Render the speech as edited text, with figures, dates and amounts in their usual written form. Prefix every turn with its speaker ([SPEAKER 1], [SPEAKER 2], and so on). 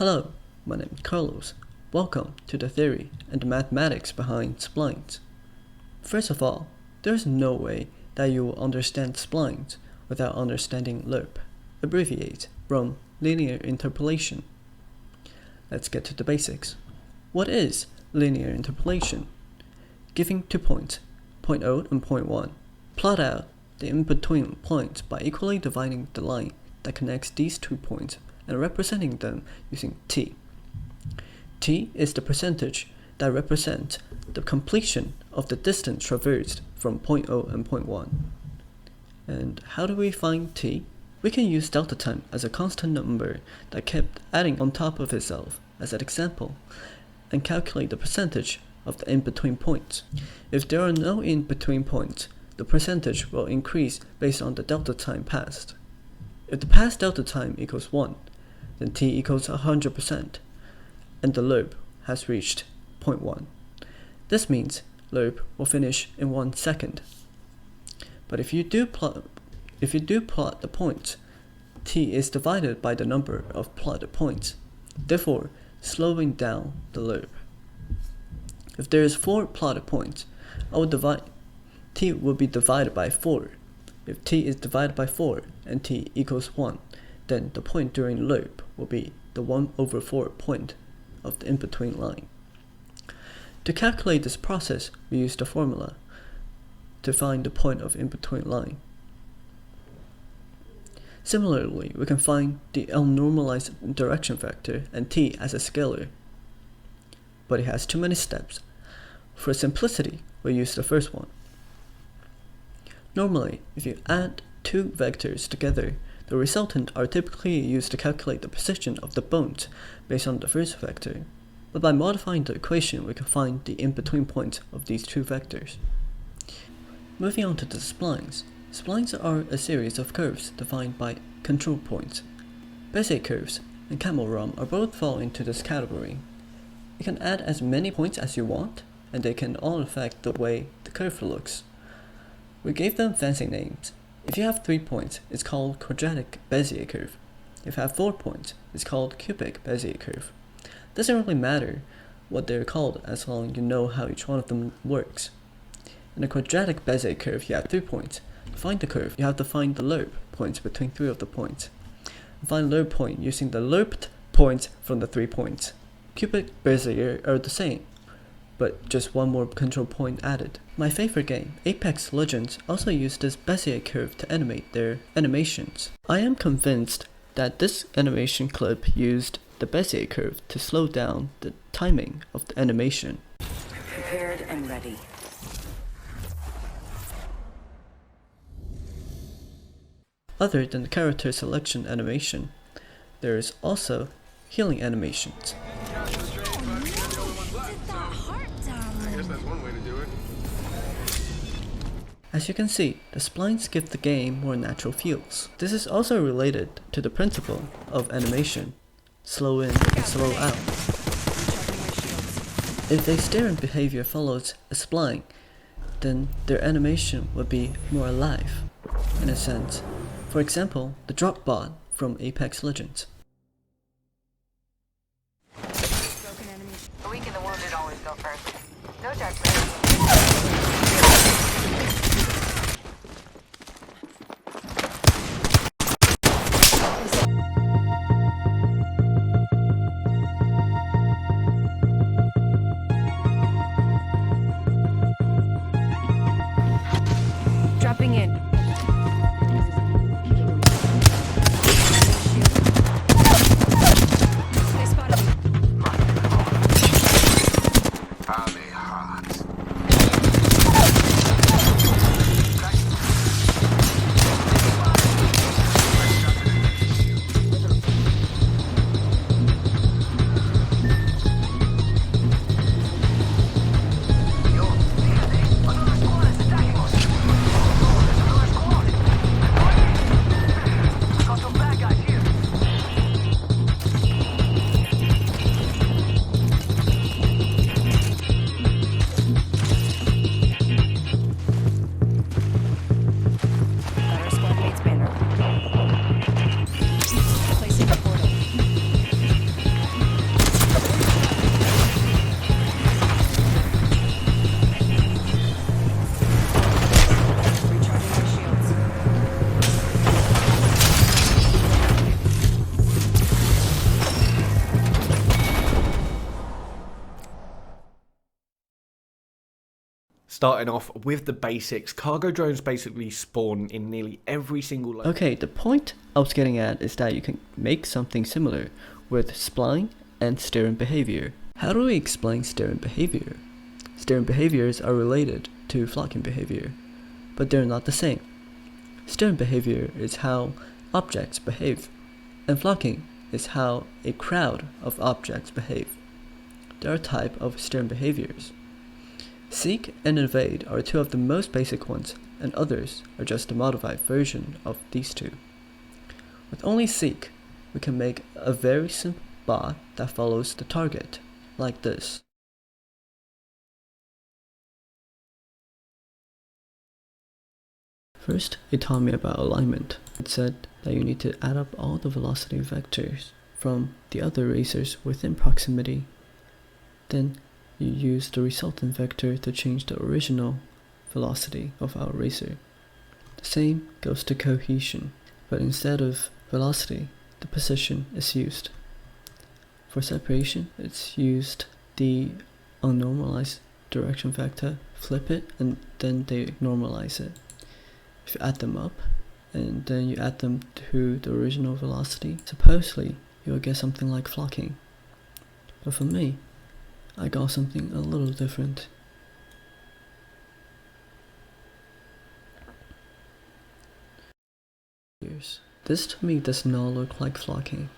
[SPEAKER 1] Hello, my name is Carlos. Welcome to the theory and the mathematics behind splines. First of all, there is no way that you will understand splines without understanding LIRP, abbreviate from linear interpolation. Let's get to the basics. What is linear interpolation? Giving 2 points, point 0 and point 1. Plot out the in-between points by equally dividing the line that connects these 2 points and representing them using t. T is the percentage that represents the completion of the distance traversed from point 0 and point 1. And how do we find t? We can use delta time as a constant number that kept adding on top of itself as an example, and calculate the percentage of the in-between points. If there are no in-between points, the percentage will increase based on the delta time passed. If the past delta time equals 1, then t equals 100%, and the loop has reached point 1. This means loop will finish in 1 second. But if you do plot the points, t is divided by the number of plotted points, therefore slowing down the loop. If there is 4 plotted points, t will be divided by 4. If t is divided by 4 and t equals 1, then the point during the loop will be the 1/4 point of the in-between line. To calculate this process, we use the formula to find the point of in-between line. Similarly, we can find the L-normalized direction vector and t as a scalar, but it has too many steps. For simplicity, we use the first one. Normally, if you add 2 vectors together, the resultant are typically used to calculate the position of the bones based on the first vector, but by modifying the equation we can find the in-between points of these 2 vectors. Moving on to the splines. Splines are a series of curves defined by control points. Bezier curves and Camel-Rom are both fall into this category. You can add as many points as you want, and they can all affect the way the curve looks. We gave them fancy names. If you have 3 points, it's called quadratic Bezier curve. If you have 4 points, it's called cubic Bezier curve. Doesn't really matter what they're called as long as you know how each one of them works. In a quadratic Bezier curve, you have 3 points. To find the curve, you have to find the loop points between 3 of the points. And find loop point using the looped points from the 3 points. Cubic Bezier are the same, but just one more control point added. My favorite game, Apex Legends, also used this Bezier curve to animate their animations. I am convinced that this animation clip used the Bezier curve to slow down the timing of the animation.
[SPEAKER 2] Prepared and ready.
[SPEAKER 1] Other than the character selection animation, there is also healing animations. As you can see, the splines give the game more natural feels. This is also related to the principle of animation, slow in and slow out. If a steering behavior follows a spline, then their animation would be more alive, in a sense. For example, the drop bot from Apex Legends.
[SPEAKER 2] The weak and the wounded always go first. No judgment. Dropping in.
[SPEAKER 3] Starting off with the basics, cargo drones basically spawn in nearly every single
[SPEAKER 1] Okay, the point I was getting at is that you can make something similar with spline and steering behavior. How do we explain steering behavior? Steering behaviors are related to flocking behavior, but they're not the same. Steering behavior is how objects behave, and flocking is how a crowd of objects behave. There are types of steering behaviors. Seek and evade are two of the most basic ones, and others are just a modified version of these two. With only seek, we can make a very simple bot that follows the target, like this. First, it taught me about alignment. It said that you need to add up all the velocity vectors from the other racers within proximity. Then you use the resultant vector to change the original velocity of our racer. The same goes to cohesion, but instead of velocity, the position is used. For separation, it's used the unnormalized direction vector, flip it, and then they normalize it. If you add them up, and then you add them to the original velocity, supposedly you'll get something like flocking. But for me, I got something a little different. This to me does not look like flocking.